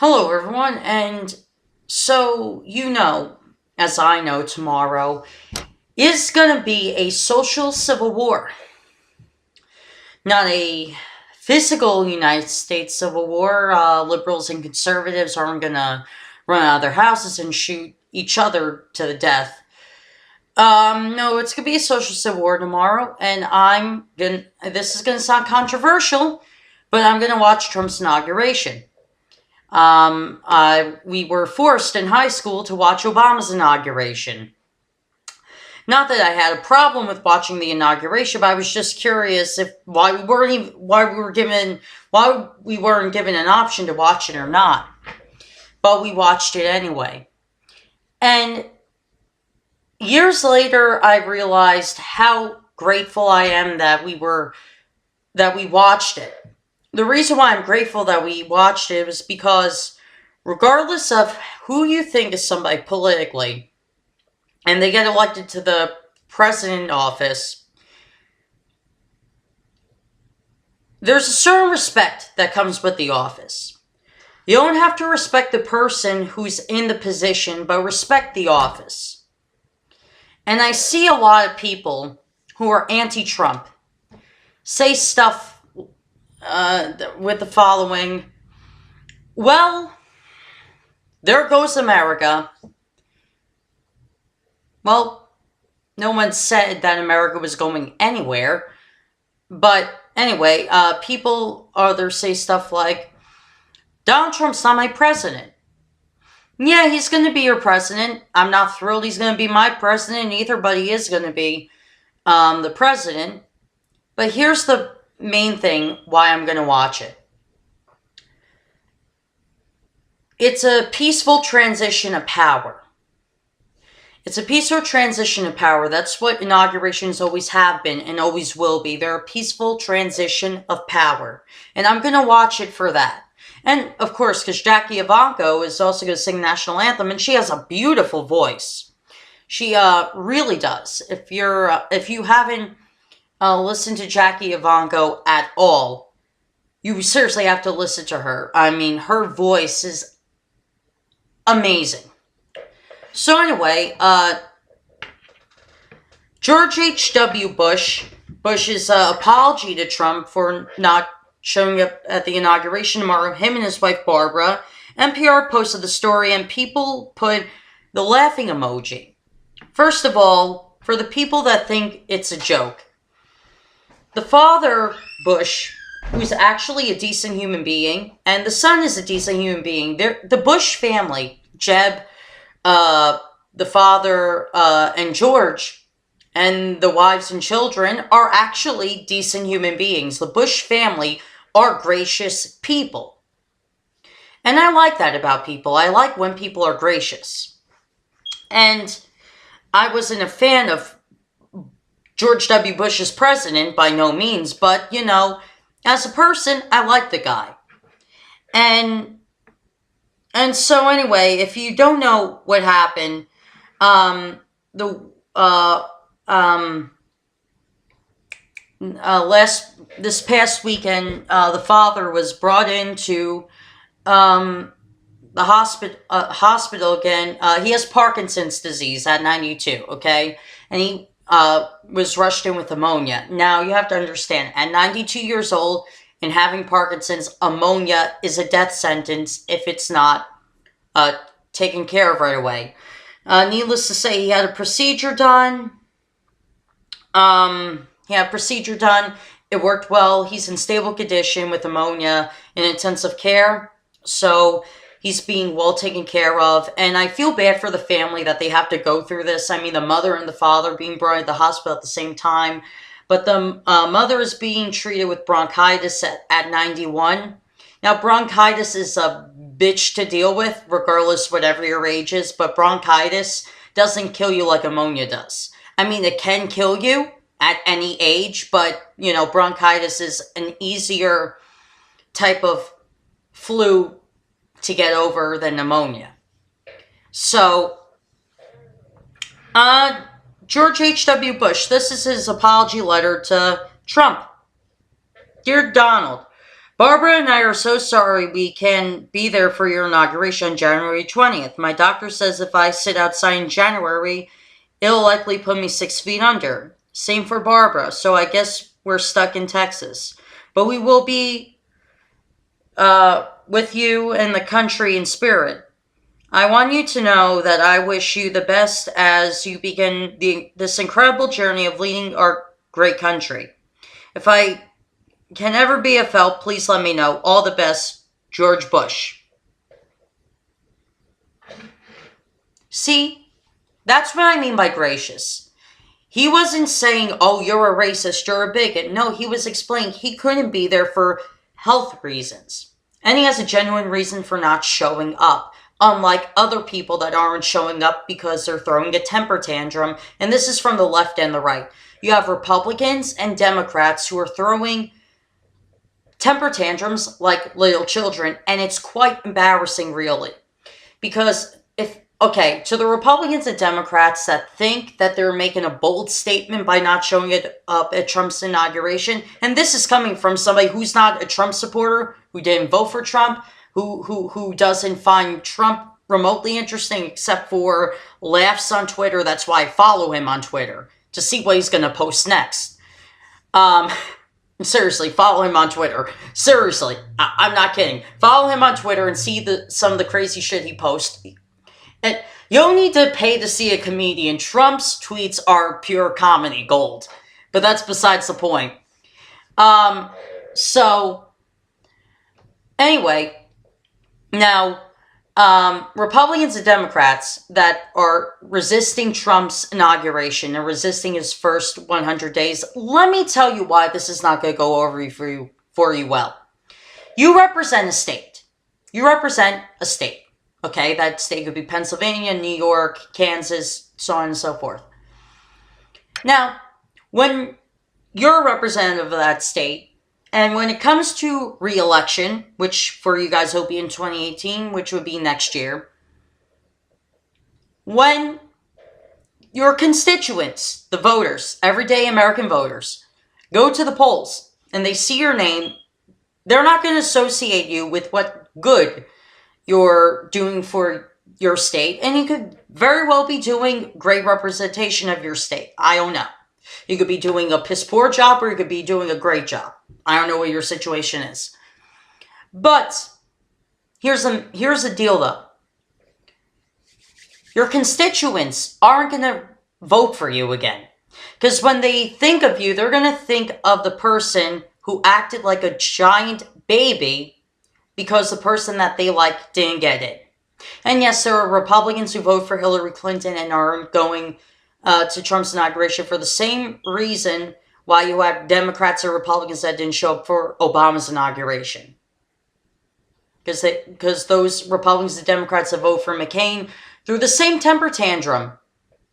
Hello, everyone, and as I know, tomorrow is going to be a social civil war. Not a physical United States civil war. Liberals and conservatives aren't going to run out of their houses and shoot each other to the death. No, it's going to be a social civil war tomorrow, and this is going to sound controversial, but I'm going to watch Trump's inauguration. We were forced in high school to watch Obama's inauguration. Not that I had a problem with watching the inauguration, but I was just curious why we weren't given an option to watch it or not. But we watched it anyway. And years later, I realized how grateful I am that we watched it. The reason why I'm grateful that we watched it was because regardless of who you think is somebody politically, and they get elected to the president office, there's a certain respect that comes with the office. You don't have to respect the person who's in the position, but respect the office. And I see a lot of people who are anti-Trump say stuff with the following: well, there goes America. Well, no one said that America was going anywhere. But anyway, people either say stuff like, Donald Trump's not my president. Yeah, he's going to be your president. I'm not thrilled he's going to be my president either, but he is going to be the president. But here's the main thing why I'm going to watch it. It's a peaceful transition of power. It's a peaceful transition of power. That's what inaugurations always have been and always will be. They're a peaceful transition of power. And I'm going to watch it for that. And, of course, because Jackie Ivanko is also going to sing the national anthem, and she has a beautiful voice. She really does. If you haven't listen to Jackie Ivanko at all, you seriously have to listen to her. I mean, her voice is amazing. So anyway, George H.W. Bush's apology to Trump for not showing up at the inauguration tomorrow, him and his wife Barbara, NPR posted the story and people put the laughing emoji. First of all, for the people that think it's a joke, the father, Bush, who's actually a decent human being, and the son is a decent human being. The Bush family, Jeb, the father, and George, and the wives and children are actually decent human beings. The Bush family are gracious people. And I like that about people. I like when people are gracious. And I wasn't a fan of George W. Bush as president, by no means, but, as a person, I like the guy. And so anyway, if you don't know what happened, this past weekend, the father was brought into the hospital again. He has Parkinson's disease at 92, okay? And he was rushed in with pneumonia. Now, you have to understand, at 92 years old and having Parkinson's, pneumonia is a death sentence if it's not taken care of right away. Needless to say, he had a procedure done. It worked well. He's in stable condition with pneumonia in intensive care. So he's being well taken care of. And I feel bad for the family that they have to go through this. I mean, the mother and the father being brought to the hospital at the same time. But the mother is being treated with bronchitis at 91. Now, bronchitis is a bitch to deal with, regardless whatever your age is. But bronchitis doesn't kill you like pneumonia does. I mean, it can kill you at any age, but, bronchitis is an easier type of flu to get over than pneumonia. So, George H.W. Bush, this is his apology letter to Trump. Dear Donald, Barbara and I are so sorry we can't be there for your inauguration on January 20th. My doctor says if I sit outside in January, it'll likely put me 6 feet under. Same for Barbara, so I guess we're stuck in Texas. But we will be with you and the country in spirit. I want you to know that I wish you the best as you begin this incredible journey of leading our great country. If I can ever be of help, please let me know. All the best, George Bush. See, that's what I mean by gracious. He wasn't saying, oh, you're a racist, you're a bigot. No, he was explaining he couldn't be there for health reasons. And he has a genuine reason for not showing up. Unlike other people that aren't showing up because they're throwing a temper tantrum. And this is from the left and the right. You have Republicans and Democrats who are throwing temper tantrums like little children. And it's quite embarrassing, really. Because to the Republicans and Democrats that think that they're making a bold statement by not showing it up at Trump's inauguration, and this is coming from somebody who's not a Trump supporter, who didn't vote for Trump, who doesn't find Trump remotely interesting except for laughs on Twitter. That's why I follow him on Twitter, to see what he's going to post next. Seriously, follow him on Twitter. Seriously, I'm not kidding. Follow him on Twitter and see some of the crazy shit he posts. And you don't need to pay to see a comedian. Trump's tweets are pure comedy gold. But that's besides the point. Anyway, now, Republicans and Democrats that are resisting Trump's inauguration and resisting his first 100 days, let me tell you why this is not going to go over for you well. You represent a state. You represent a state. Okay, that state could be Pennsylvania, New York, Kansas, so on and so forth. Now, when you're a representative of that state, and when it comes to re-election, which for you guys will be in 2018, which would be next year, when your constituents, the voters, everyday American voters, go to the polls and they see your name, they're not going to associate you with what good you're doing for your state, and you could very well be doing great representation of your state. I don't know. You could be doing a piss poor job, or you could be doing a great job. I don't know what your situation is. But here's the deal, though. Your constituents aren't going to vote for you again. Because when they think of you, they're going to think of the person who acted like a giant baby because the person that they like didn't get it. And yes, there are Republicans who vote for Hillary Clinton and are going to Trump's inauguration for the same reason why you had Democrats or Republicans that didn't show up for Obama's inauguration. Because those Republicans and Democrats that vote for McCain threw the same temper tantrum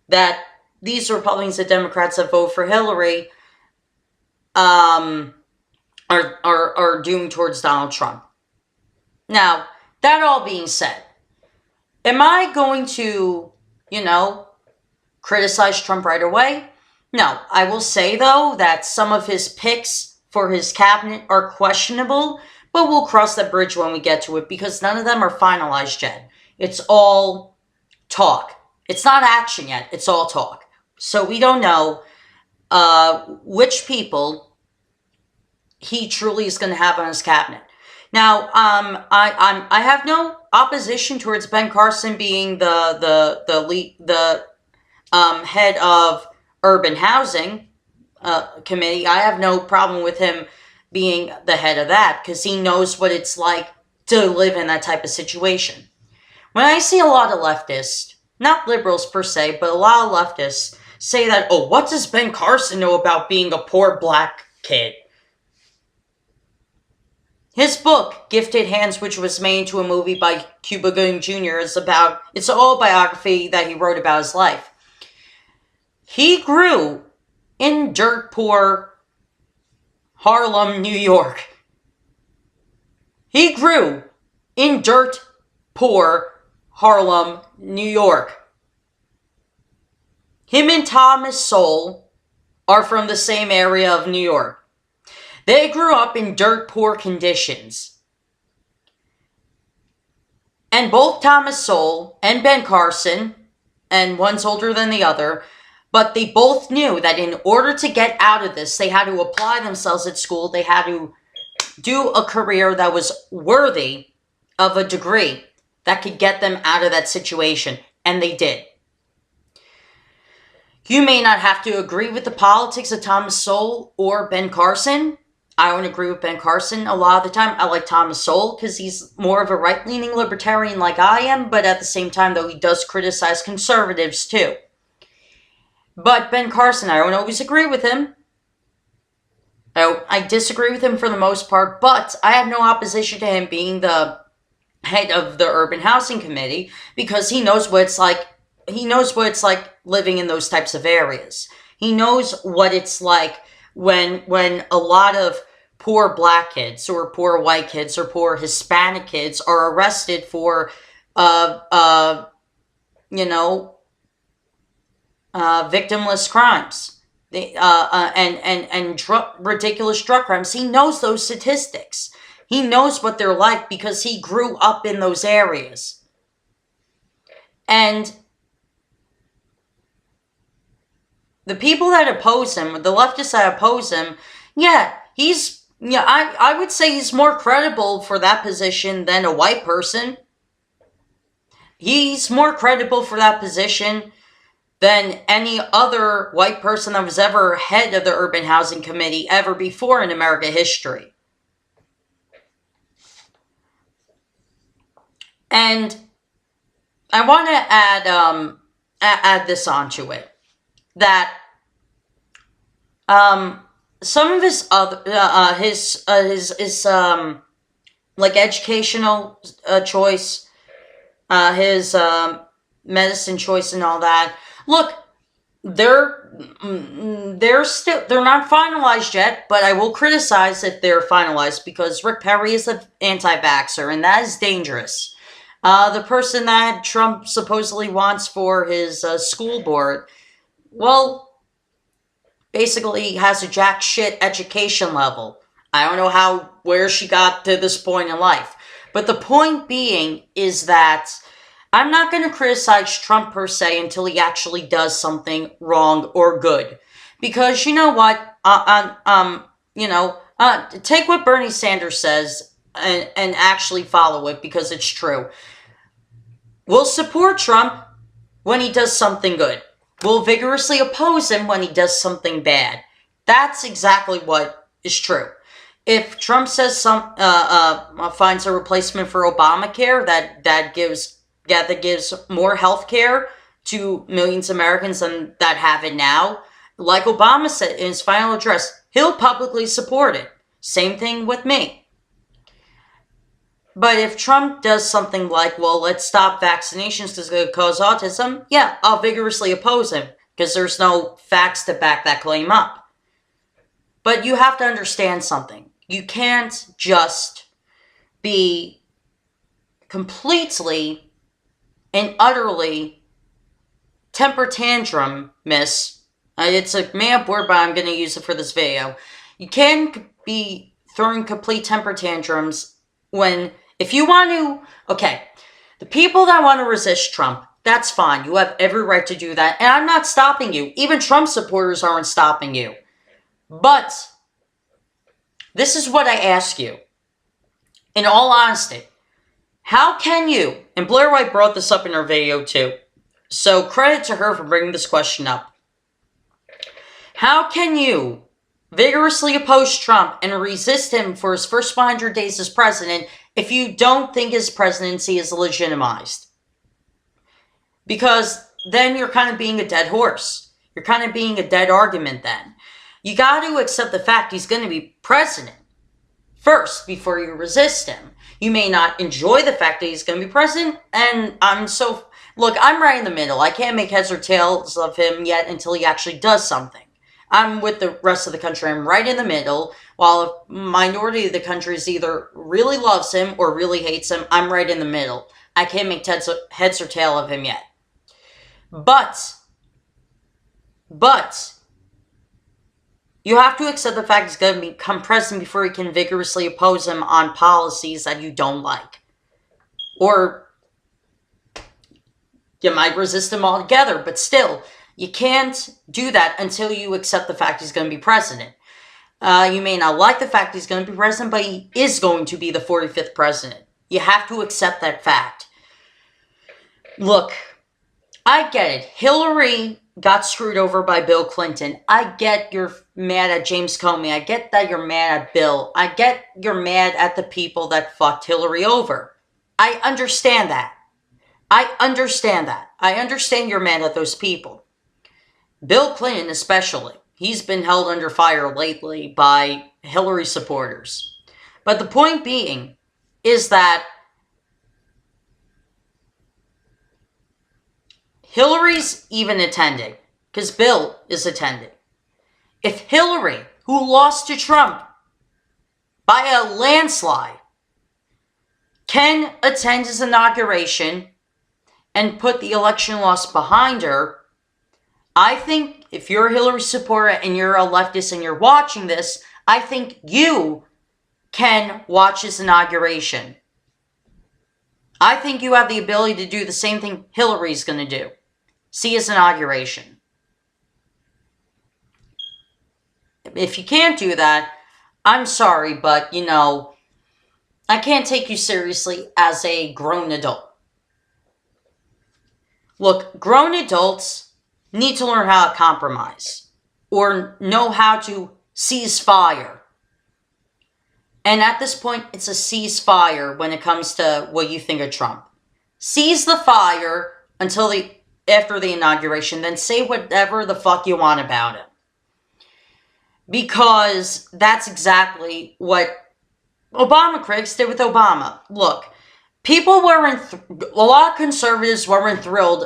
that these Republicans and Democrats that vote for Hillary are doing towards Donald Trump. Now, that all being said, am I going to, criticize Trump right away? No. I will say, though, that some of his picks for his cabinet are questionable, but we'll cross that bridge when we get to it because none of them are finalized yet. It's all talk. It's not action yet. It's all talk. So we don't know which people he truly is going to have on his cabinet. Now, I have no opposition towards Ben Carson being the head of urban housing committee. I have no problem with him being the head of that because he knows what it's like to live in that type of situation. When I see a lot of leftists, not liberals per se, but a lot of leftists say that, oh, what does Ben Carson know about being a poor black kid? His book, Gifted Hands, which was made into a movie by Cuba Gooding Jr., it's an autobiography that he wrote about his life. He grew in dirt poor Harlem, New York. He grew in dirt poor Harlem, New York. Him and Thomas Sowell are from the same area of New York. They grew up in dirt poor conditions. And both Thomas Sowell and Ben Carson, and one's older than the other, but they both knew that in order to get out of this, they had to apply themselves at school. They had to do a career that was worthy of a degree that could get them out of that situation. And they did. You may not have to agree with the politics of Thomas Sowell or Ben Carson. I don't agree with Ben Carson a lot of the time. I like Thomas Sowell because he's more of a right-leaning libertarian like I am, but at the same time, though, he does criticize conservatives too. But Ben Carson, I don't always agree with him. I disagree with him for the most part, but I have no opposition to him being the head of the Urban Housing Committee because he knows what it's like. He knows what it's like living in those types of areas. He knows what it's like when a lot of poor black kids or poor white kids or poor Hispanic kids are arrested for, victimless crimes, ridiculous drug crimes. He knows those statistics. He knows what they're like because he grew up in those areas. And the people that oppose him, the leftists that oppose him, I would say he's more credible for that position than a white person. He's more credible for that position than any other white person that was ever head of the Urban Housing Committee ever before in American history. And I want to add this onto it. That some of his other his educational choice, his medicine choice and all that. Look, they're not finalized yet, but I will criticize if they're finalized because Rick Perry is an anti-vaxxer, and that is dangerous. The person that Trump supposedly wants for his school board, well, basically has a jack shit education level. I don't know where she got to this point in life. But the point being is that I'm not going to criticize Trump per se until he actually does something wrong or good. Because you know what? Take what Bernie Sanders says and actually follow it because it's true. We'll support Trump when he does something good. We'll vigorously oppose him when he does something bad. That's exactly what is true. If Trump says finds a replacement for Obamacare that gives more health care to millions of Americans than that have it now, like Obama said in his final address, he'll publicly support it. Same thing with me. But if Trump does something like, well, let's stop vaccinations because it's going to cause autism, yeah, I'll vigorously oppose him because there's no facts to back that claim up. But you have to understand something. You can't just be completely and utterly temper tantrum, miss. It's a made-up word, but I'm going to use it for this video. You can't be throwing complete temper tantrums if you want to, okay, the people that want to resist Trump, that's fine. You have every right to do that. And I'm not stopping you. Even Trump supporters aren't stopping you. But this is what I ask you. In all honesty, how can you, and Blair White brought this up in her video too, so credit to her for bringing this question up. How can you vigorously oppose Trump and resist him for his first 100 days as president if you don't think his presidency is legitimized? Because then you're kind of being a dead horse. You're kind of being a dead argument then. You got to accept the fact he's going to be president first before you resist him. You may not enjoy the fact that he's going to be president, and look, I'm right in the middle. I can't make heads or tails of him yet until he actually does something. I'm with the rest of the country. I'm right in the middle. While a minority of the country either really loves him or really hates him, I'm right in the middle. I can't make heads or tail of him yet. But, You have to accept the fact he's going to become president before you can vigorously oppose him on policies that you don't like. Or you might resist him altogether, but still, you can't do that until you accept the fact he's going to be president. You may not like the fact he's going to be president, but he is going to be the 45th president. You have to accept that fact. Look, I get it. Hillary got screwed over by Bill Clinton. I get you're mad at James Comey. I get that you're mad at Bill. I get you're mad at the people that fucked Hillary over. I understand that. I understand that. I understand you're mad at those people. Bill Clinton especially. He's been held under fire lately by Hillary supporters. But the point being is that Hillary's even attending, because Bill is attending. If Hillary, who lost to Trump by a landslide, can attend his inauguration and put the election loss behind her, I think if you're a Hillary supporter and you're a leftist and you're watching this, I think you can watch his inauguration. I think you have the ability to do the same thing Hillary's going to do. See his inauguration. If you can't do that, I'm sorry, but, you know, I can't take you seriously as a grown adult. Look, grown adults need to learn how to compromise or know how to cease fire. And at this point, it's a ceasefire when it comes to what you think of Trump. Seize the fire until after the inauguration, then say whatever the fuck you want about it. Because that's exactly what Obama critics did with Obama. Look, people weren't, a lot of conservatives weren't thrilled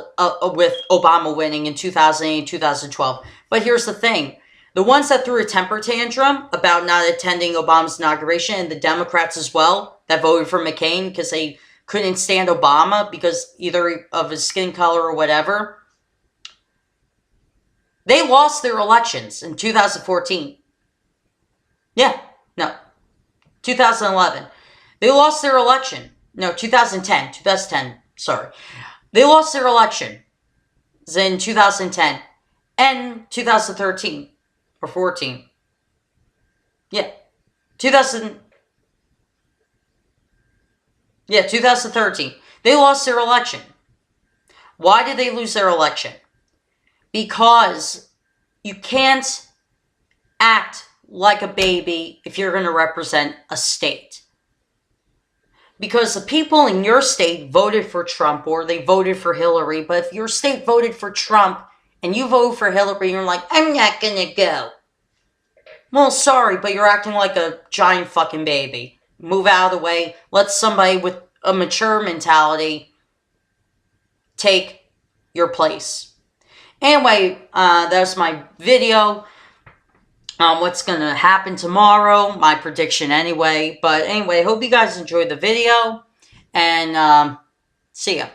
with Obama winning in 2008, 2012. But here's the thing. The ones that threw a temper tantrum about not attending Obama's inauguration, and the Democrats as well, that voted for McCain because they couldn't stand Obama because either of his skin color or whatever, they lost their elections in 2014. Yeah, no, 2011. They lost their election. No, 2010, sorry. They lost their election in 2010 and 2013 or 14. Yeah, 2013. They lost their election. Why did they lose their election? Because you can't act like a baby if you're going to represent a state. Because the people in your state voted for Trump or they voted for Hillary, but if your state voted for Trump and you vote for Hillary, you're like, I'm not going to go. Well, sorry, but you're acting like a giant fucking baby. Move out of the way. Let somebody with a mature mentality take your place. Anyway, that's my video. What's going to happen tomorrow. My prediction anyway. But anyway, hope you guys enjoyed the video. And see ya.